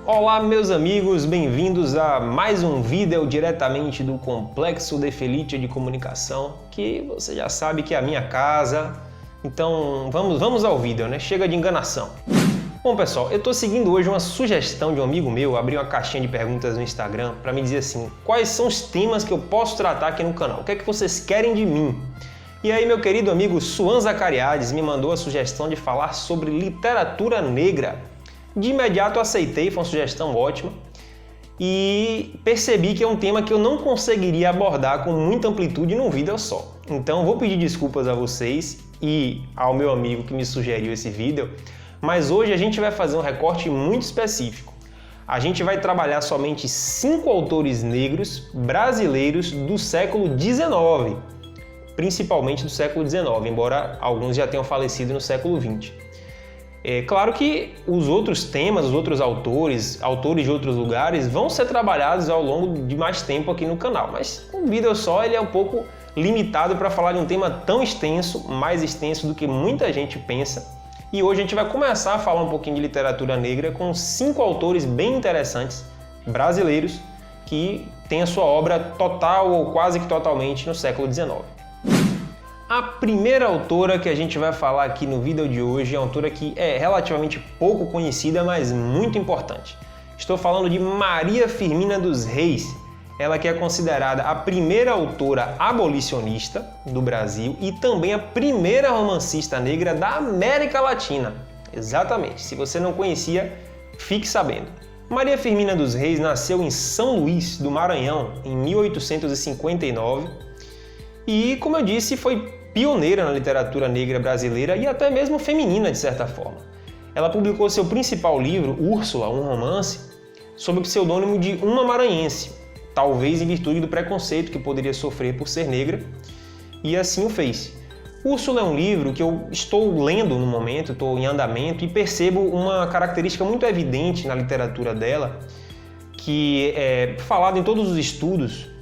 Olá meus amigos, bem-vindos a mais um vídeo diretamente do Complexo de Felice de Comunicação, que você já sabe que é a minha casa, então vamos ao vídeo, né? Chega de enganação. Bom pessoal, eu estou seguindo hoje uma sugestão de um amigo meu, abri uma caixinha de perguntas no Instagram para me dizer assim, quais são os temas que eu posso tratar aqui no canal, o que é que vocês querem de mim? E aí meu querido amigo Suan Zacariades me mandou a sugestão de falar sobre literatura negra. De imediato eu aceitei, foi uma sugestão ótima e percebi que é um tema que eu não conseguiria abordar com muita amplitude num vídeo só. Então vou pedir desculpas a vocês e ao meu amigo que me sugeriu esse vídeo, mas hoje a gente vai fazer um recorte muito específico. A gente vai trabalhar somente 5 autores negros brasileiros do século XIX, principalmente do século XIX, embora alguns já tenham falecido no século XX. É claro que os outros temas, os outros autores de outros lugares vão ser trabalhados ao longo de mais tempo aqui no canal, mas um vídeo só ele é um pouco limitado para falar de um tema tão extenso, mais extenso do que muita gente pensa. E hoje a gente vai começar a falar um pouquinho de literatura negra com 5 autores bem interessantes, brasileiros, que têm a sua obra total ou quase que totalmente no século XIX. A primeira autora que a gente vai falar aqui no vídeo de hoje é uma autora que é relativamente pouco conhecida, mas muito importante. Estou falando de Maria Firmina dos Reis, ela que é considerada a primeira autora abolicionista do Brasil e também a primeira romancista negra da América Latina. Exatamente, se você não conhecia, fique sabendo. Maria Firmina dos Reis nasceu em São Luís do Maranhão em 1859 e, como eu disse, foi pioneira na literatura negra brasileira e até mesmo feminina, de certa forma. Ela publicou seu principal livro, Úrsula, um romance, sob o pseudônimo de Uma Maranhense, talvez em virtude do preconceito que poderia sofrer por ser negra, e assim o fez. Úrsula é um livro que eu estou lendo no momento, estou em andamento, e percebo uma característica muito evidente na literatura dela, que é falada em todos os estudos,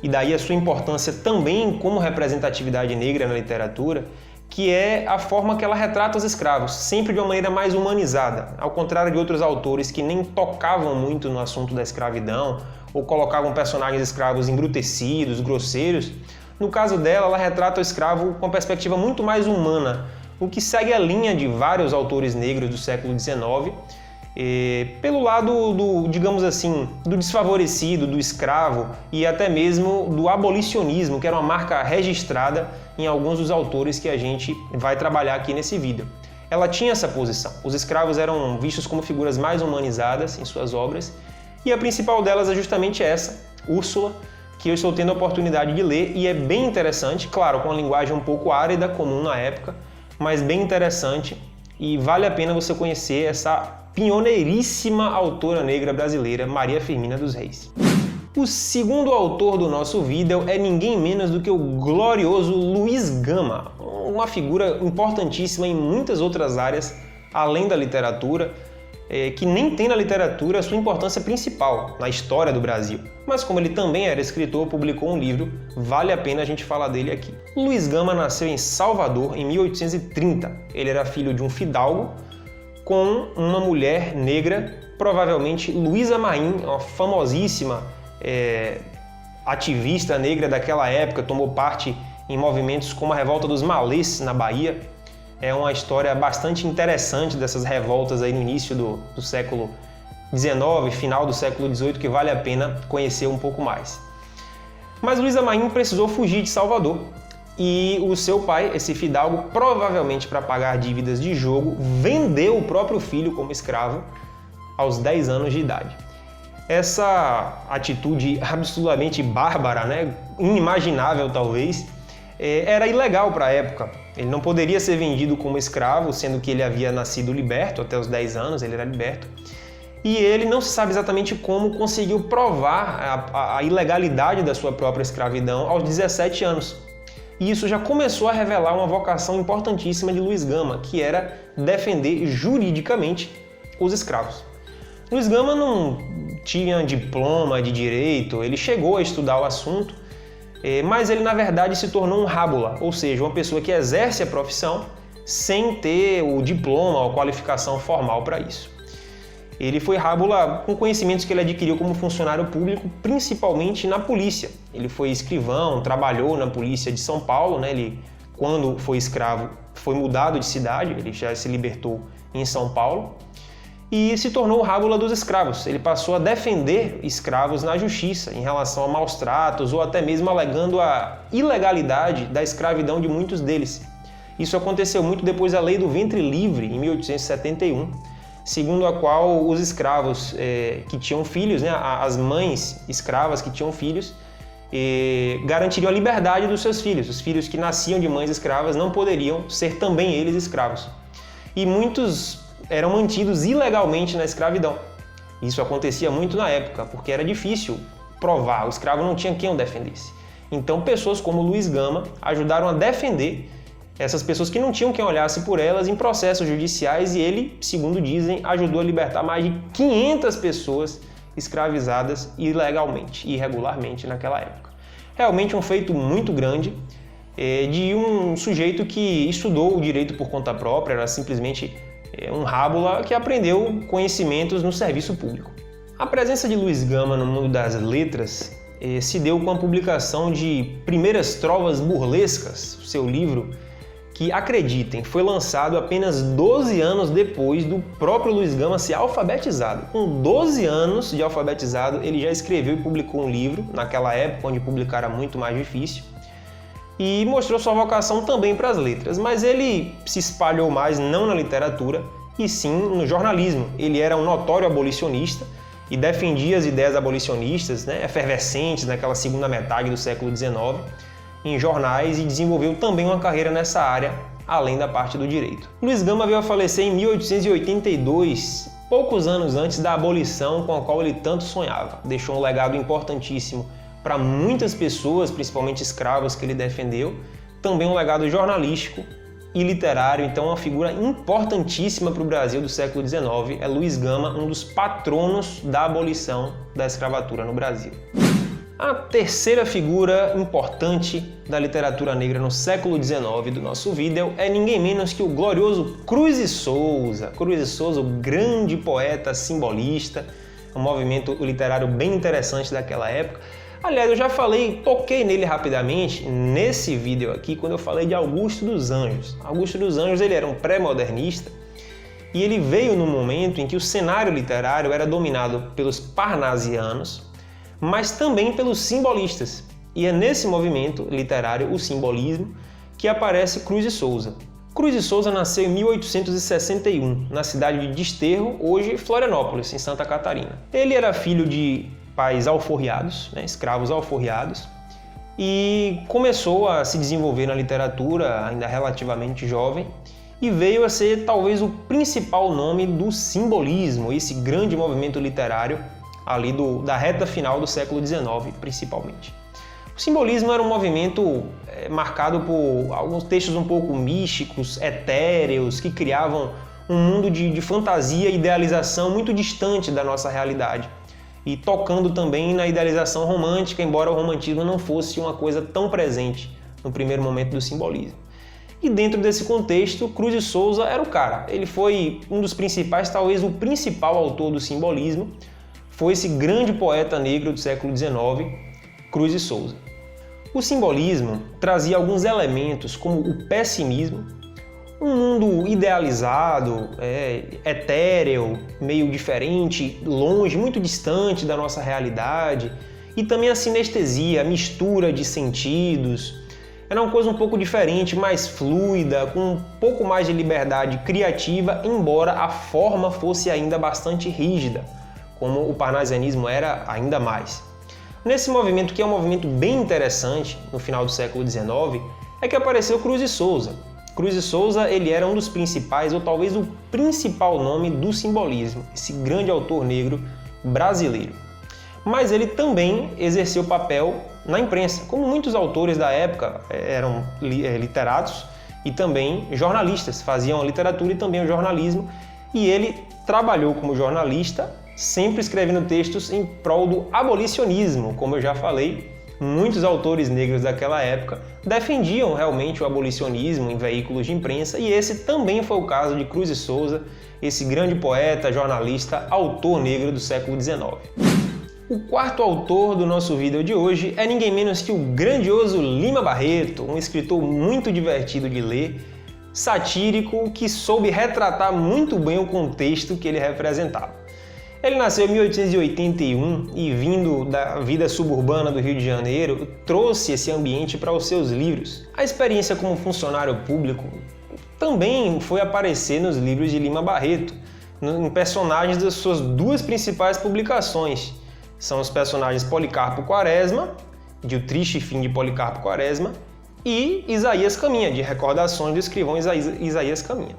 e daí a sua importância também como representatividade negra na literatura, que é a forma que ela retrata os escravos, sempre de uma maneira mais humanizada, ao contrário de outros autores que nem tocavam muito no assunto da escravidão ou colocavam personagens escravos embrutecidos, grosseiros. No caso dela, ela retrata o escravo com uma perspectiva muito mais humana, o que segue a linha de vários autores negros do século XIX, pelo lado do, digamos assim, do desfavorecido, do escravo e até mesmo do abolicionismo, que era uma marca registrada em alguns dos autores que a gente vai trabalhar aqui nesse vídeo. Ela tinha essa posição. Os escravos eram vistos como figuras mais humanizadas em suas obras e a principal delas é justamente essa, Úrsula, que eu estou tendo a oportunidade de ler e é bem interessante, claro, com uma linguagem um pouco árida, comum na época, mas bem interessante e vale a pena você conhecer essa pioneiríssima autora negra brasileira, Maria Firmina dos Reis. O segundo autor do nosso vídeo é ninguém menos do que o glorioso Luiz Gama, uma figura importantíssima em muitas outras áreas, além da literatura, que nem tem na literatura a sua importância principal na história do Brasil. Mas como ele também era escritor, publicou um livro, vale a pena a gente falar dele aqui. Luiz Gama nasceu em Salvador em 1830. Ele era filho de um fidalgo com uma mulher negra, provavelmente Luísa Maim, uma famosíssima ativista negra daquela época, tomou parte em movimentos como a Revolta dos Malês, na Bahia. É uma história bastante interessante dessas revoltas aí no início do século XIX, final do século XVIII, que vale a pena conhecer um pouco mais. Mas Luísa Maim precisou fugir de Salvador e o seu pai, esse fidalgo, provavelmente para pagar dívidas de jogo, vendeu o próprio filho como escravo aos 10 anos de idade. Essa atitude absolutamente bárbara, né? Inimaginável talvez, era ilegal para a época. Ele não poderia ser vendido como escravo, sendo que ele havia nascido liberto, até os 10 anos ele era liberto. E ele não se sabe exatamente como conseguiu provar a ilegalidade da sua própria escravidão aos 17 anos. E isso já começou a revelar uma vocação importantíssima de Luiz Gama, que era defender juridicamente os escravos. Luiz Gama não tinha diploma de direito, ele chegou a estudar o assunto, mas ele na verdade se tornou um rábula, ou seja, uma pessoa que exerce a profissão sem ter o diploma ou qualificação formal para isso. Ele foi rábula com conhecimentos que ele adquiriu como funcionário público, principalmente na polícia. Ele foi escrivão, trabalhou na polícia de São Paulo, né? Ele, quando foi escravo, foi mudado de cidade, ele já se libertou em São Paulo e se tornou o rábula dos escravos. Ele passou a defender escravos na justiça em relação a maus tratos ou até mesmo alegando a ilegalidade da escravidão de muitos deles. Isso aconteceu muito depois da Lei do Ventre Livre, em 1871, segundo a qual os escravos que tinham filhos, né, as mães escravas que tinham filhos, garantiriam a liberdade dos seus filhos. Os filhos que nasciam de mães escravas não poderiam ser também eles escravos. E muitos eram mantidos ilegalmente na escravidão. Isso acontecia muito na época, porque era difícil provar, o escravo não tinha quem o defendesse. Então pessoas como Luiz Gama ajudaram a defender essas pessoas que não tinham quem olhasse por elas em processos judiciais, e ele, segundo dizem, ajudou a libertar mais de 500 pessoas escravizadas ilegalmente e irregularmente naquela época. Realmente um feito muito grande de um sujeito que estudou o direito por conta própria, era simplesmente um rábula que aprendeu conhecimentos no serviço público. A presença de Luiz Gama no mundo das letras se deu com a publicação de Primeiras Trovas Burlescas, seu livro, que, acreditem, foi lançado apenas 12 anos depois do próprio Luiz Gama ser alfabetizado. Com 12 anos de alfabetizado, ele já escreveu e publicou um livro, naquela época onde publicar era muito mais difícil, e mostrou sua vocação também para as letras, mas ele se espalhou mais não na literatura, e sim no jornalismo. Ele era um notório abolicionista e defendia as ideias abolicionistas, né, efervescentes naquela segunda metade do século XIX, em jornais, e desenvolveu também uma carreira nessa área, além da parte do direito. Luiz Gama veio a falecer em 1882, poucos anos antes da abolição com a qual ele tanto sonhava. Deixou um legado importantíssimo para muitas pessoas, principalmente escravos que ele defendeu, também um legado jornalístico e literário, então uma figura importantíssima para o Brasil do século XIX. É Luiz Gama, um dos patronos da abolição da escravatura no Brasil. A terceira figura importante da literatura negra no século XIX do nosso vídeo é ninguém menos que o glorioso Cruz e Souza. Cruz e Souza, o grande poeta simbolista, um movimento literário bem interessante daquela época. Aliás, eu já toquei nele rapidamente nesse vídeo aqui, quando eu falei de Augusto dos Anjos. Augusto dos Anjos, ele era um pré-modernista e ele veio num momento em que o cenário literário era dominado pelos parnasianos, mas também pelos simbolistas. E é nesse movimento literário, o simbolismo, que aparece Cruz e Souza. Cruz e Souza nasceu em 1861, na cidade de Desterro, hoje Florianópolis, em Santa Catarina. Ele era filho de pais alforriados, né, escravos alforriados, e começou a se desenvolver na literatura ainda relativamente jovem, e veio a ser talvez o principal nome do simbolismo, esse grande movimento literário ali da reta final do século XIX, principalmente. O simbolismo era um movimento marcado por alguns textos um pouco místicos, etéreos, que criavam um mundo de fantasia e idealização muito distante da nossa realidade, e tocando também na idealização romântica, embora o romantismo não fosse uma coisa tão presente no primeiro momento do simbolismo. E dentro desse contexto, Cruz e Souza era o cara. Ele foi um dos principais, talvez o principal autor do simbolismo, foi esse grande poeta negro do século XIX, Cruz e Souza. O simbolismo trazia alguns elementos como o pessimismo, um mundo idealizado, etéreo, meio diferente, longe, muito distante da nossa realidade, e também a sinestesia, a mistura de sentidos. Era uma coisa um pouco diferente, mais fluida, com um pouco mais de liberdade criativa, embora a forma fosse ainda bastante rígida, como o parnasianismo era ainda mais. Nesse movimento, que é um movimento bem interessante no final do século XIX, é que apareceu Cruz e Souza. Cruz e Souza, ele era um dos principais, ou talvez o principal nome do simbolismo, esse grande autor negro brasileiro. Mas ele também exerceu papel na imprensa, como muitos autores da época eram literatos e também jornalistas, faziam a literatura e também o jornalismo, e ele trabalhou como jornalista, sempre escrevendo textos em prol do abolicionismo, como eu já falei, muitos autores negros daquela época defendiam realmente o abolicionismo em veículos de imprensa, e esse também foi o caso de Cruz e Souza, esse grande poeta, jornalista, autor negro do século XIX. O quarto autor do nosso vídeo de hoje é ninguém menos que o grandioso Lima Barreto, um escritor muito divertido de ler, satírico, que soube retratar muito bem o contexto que ele representava. Ele nasceu em 1881 e, vindo da vida suburbana do Rio de Janeiro, trouxe esse ambiente para os seus livros. A experiência como funcionário público também foi aparecer nos livros de Lima Barreto, em personagens das suas duas principais publicações. São os personagens Policarpo Quaresma, de O Triste Fim de Policarpo Quaresma, e Isaías Caminha, de Recordações do Escrivão Isaías Caminha.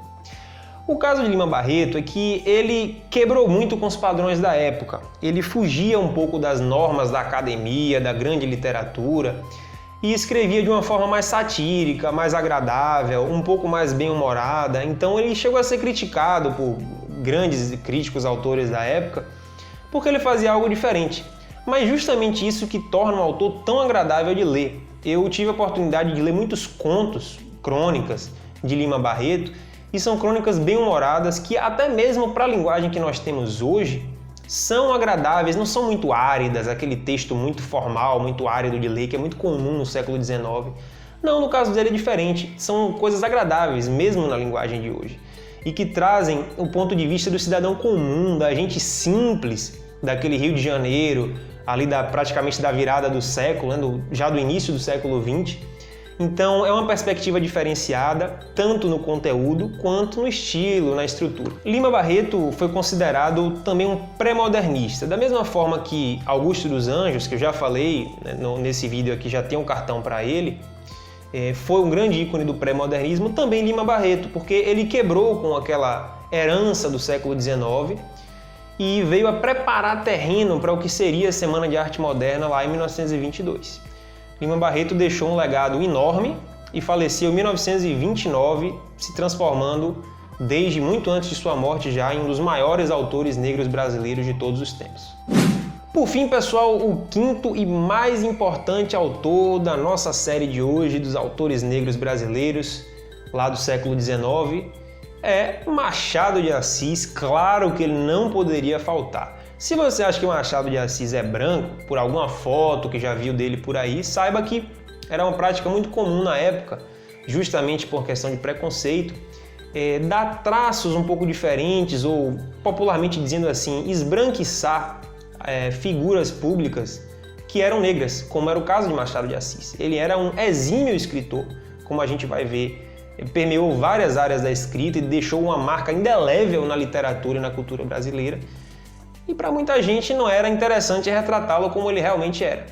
O caso de Lima Barreto é que ele quebrou muito com os padrões da época. Ele fugia um pouco das normas da academia, da grande literatura, e escrevia de uma forma mais satírica, mais agradável, um pouco mais bem-humorada. Então ele chegou a ser criticado por grandes críticos autores da época, porque ele fazia algo diferente. Mas justamente isso que torna um autor tão agradável de ler. Eu tive a oportunidade de ler muitos contos, crônicas de Lima Barreto, e são crônicas bem-humoradas que até mesmo para a linguagem que nós temos hoje são agradáveis, não são muito áridas, aquele texto muito formal, muito árido de ler, que é muito comum no século XIX. Não, no caso dele é diferente, são coisas agradáveis mesmo na linguagem de hoje e que trazem o ponto de vista do cidadão comum, da gente simples, daquele Rio de Janeiro, ali praticamente da virada do século, né, já do início do século XX. Então é uma perspectiva diferenciada, tanto no conteúdo quanto no estilo, na estrutura. Lima Barreto foi considerado também um pré-modernista, da mesma forma que Augusto dos Anjos, que eu já falei, né, nesse vídeo aqui já tem um cartão para ele, foi um grande ícone do pré-modernismo, também Lima Barreto, porque ele quebrou com aquela herança do século XIX e veio a preparar terreno para o que seria a Semana de Arte Moderna lá em 1922. Lima Barreto deixou um legado enorme e faleceu em 1929, se transformando, desde muito antes de sua morte já, em um dos maiores autores negros brasileiros de todos os tempos. Por fim, pessoal, o quinto e mais importante autor da nossa série de hoje, dos autores negros brasileiros, lá do século XIX, é Machado de Assis. Claro que ele não poderia faltar. Se você acha que Machado de Assis é branco, por alguma foto que já viu dele por aí, saiba que era uma prática muito comum na época, justamente por questão de preconceito, dar traços um pouco diferentes, ou popularmente dizendo assim, esbranquiçar figuras públicas que eram negras, como era o caso de Machado de Assis. Ele era um exímio escritor, como a gente vai ver, permeou várias áreas da escrita e deixou uma marca indelével na literatura e na cultura brasileira. E para muita gente não era interessante retratá-lo como ele realmente era.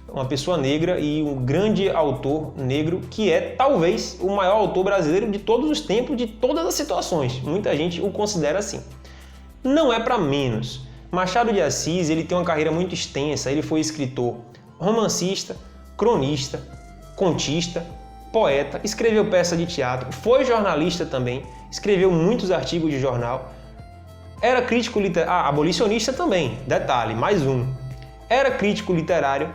Uma pessoa negra e um grande autor negro que é talvez o maior autor brasileiro de todos os tempos, de todas as situações. Muita gente o considera assim. Não é para menos. Machado de Assis ele tem uma carreira muito extensa. Ele foi escritor, romancista, cronista, contista, poeta, escreveu peça de teatro, foi jornalista também, escreveu muitos artigos de jornal. Era crítico literário, abolicionista também, detalhe, mais um. Era crítico literário,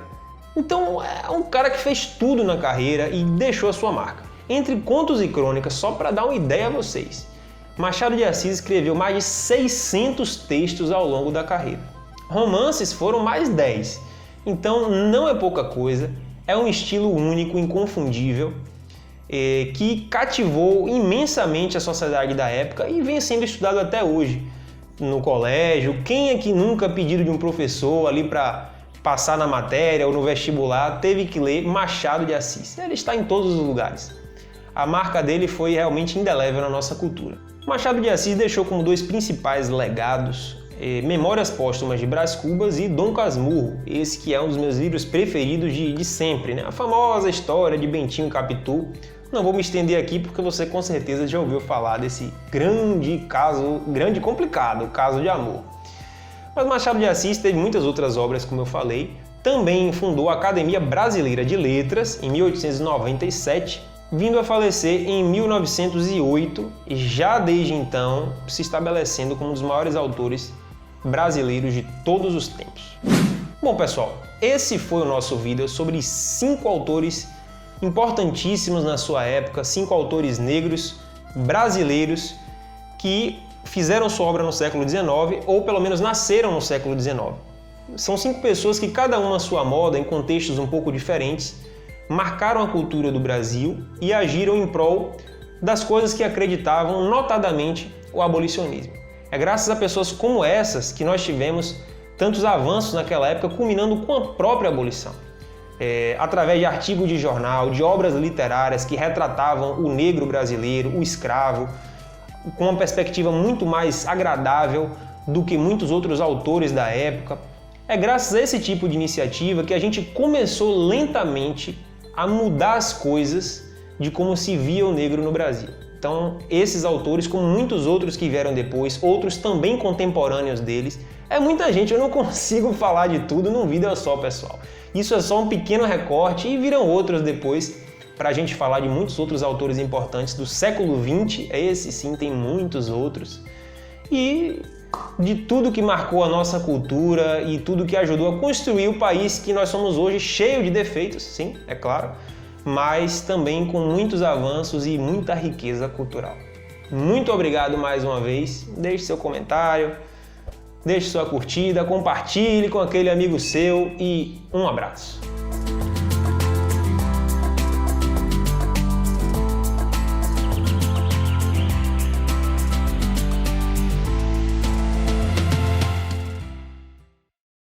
então é um cara que fez tudo na carreira e deixou a sua marca. Entre contos e crônicas, só para dar uma ideia a vocês, Machado de Assis escreveu mais de 600 textos ao longo da carreira. Romances foram mais 10, então não é pouca coisa, é um estilo único, inconfundível, que cativou imensamente a sociedade da época e vem sendo estudado até hoje. No colégio, quem é que nunca pedido de um professor ali para passar na matéria ou no vestibular teve que ler Machado de Assis? Ele está em todos os lugares. A marca dele foi realmente indelével na nossa cultura. Machado de Assis deixou como dois principais legados Memórias Póstumas de Brás Cubas e Dom Casmurro, esse que é um dos meus livros preferidos de sempre, né? A famosa história de Bentinho Capitu. Não vou me estender aqui porque você com certeza já ouviu falar desse grande e complicado caso de amor. Mas Machado de Assis teve muitas outras obras, como eu falei. Também fundou a Academia Brasileira de Letras em 1897, vindo a falecer em 1908 e já desde então se estabelecendo como um dos maiores autores brasileiros de todos os tempos. Bom, pessoal, esse foi o nosso vídeo sobre 5 autores importantíssimos na sua época, 5 autores negros brasileiros que fizeram sua obra no século XIX ou pelo menos nasceram no século XIX. São 5 pessoas que cada uma à sua moda, em contextos um pouco diferentes, marcaram a cultura do Brasil e agiram em prol das coisas que acreditavam, notadamente, o abolicionismo. É graças a pessoas como essas que nós tivemos tantos avanços naquela época, culminando com a própria abolição. Através de artigos de jornal, de obras literárias que retratavam o negro brasileiro, o escravo, com uma perspectiva muito mais agradável do que muitos outros autores da época. É graças a esse tipo de iniciativa que a gente começou lentamente a mudar as coisas de como se via o negro no Brasil. Então, esses autores, como muitos outros que vieram depois, outros também contemporâneos deles, é muita gente, eu não consigo falar de tudo num vídeo só, pessoal. Isso é só um pequeno recorte e viram outros depois para a gente falar de muitos outros autores importantes do século XX, esse sim, tem muitos outros, e de tudo que marcou a nossa cultura e tudo que ajudou a construir o país que nós somos hoje, cheio de defeitos, sim, é claro, mas também com muitos avanços e muita riqueza cultural. Muito obrigado mais uma vez, deixe seu comentário, deixe sua curtida, compartilhe com aquele amigo seu e um abraço.